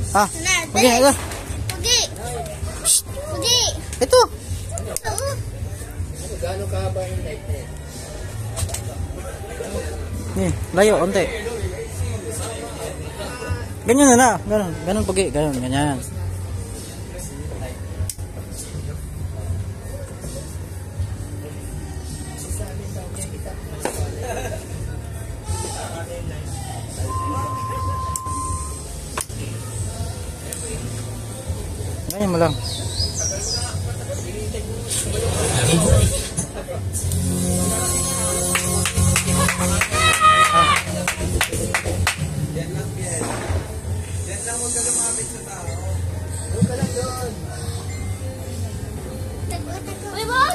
Ah, okay, ito. Pugi. Pugi. Ito. Gaano kahaba yung light na yan? Layo, onte. Ganyan na. Ganun pugi, ganyan. Ganyan mo lang.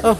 Oh.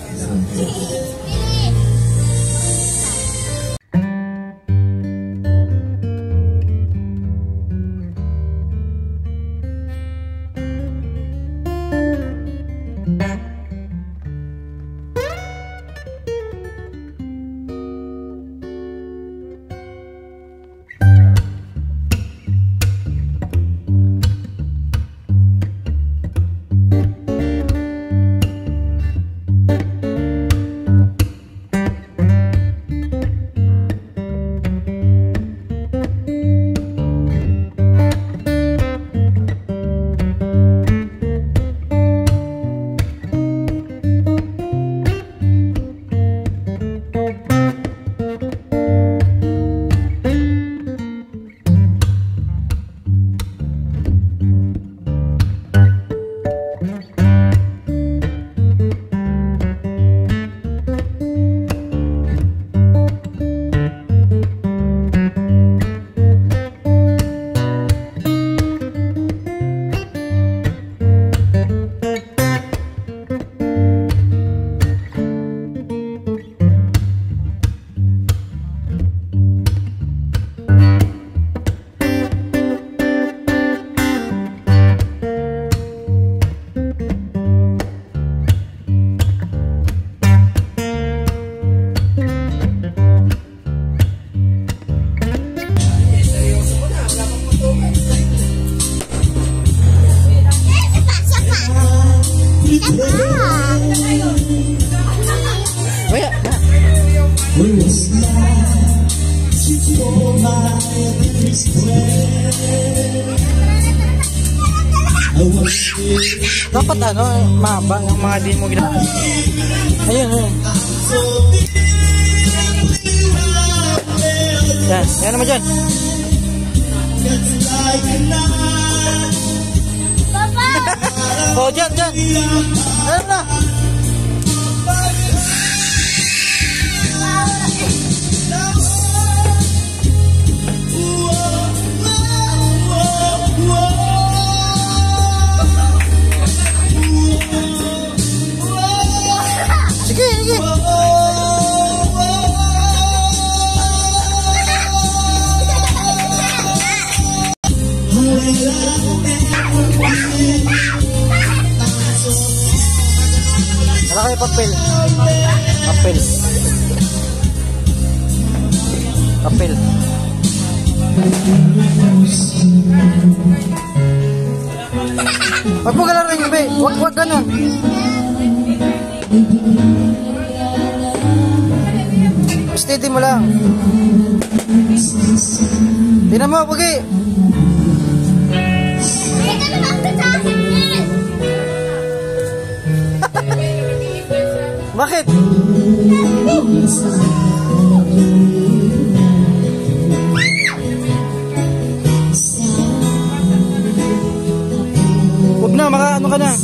Dapat mahaba yung mga di mo ginagawa. Ayun. Yan naman dyan. Papa! Oh, dyan. Ayan na. Sige. Wala kayo papel. Wag mo galarin yung be. Wag ganun. Steady mo lang. Tingnan mo, Pugi. Bakit? Huwag na, maka ano ka na.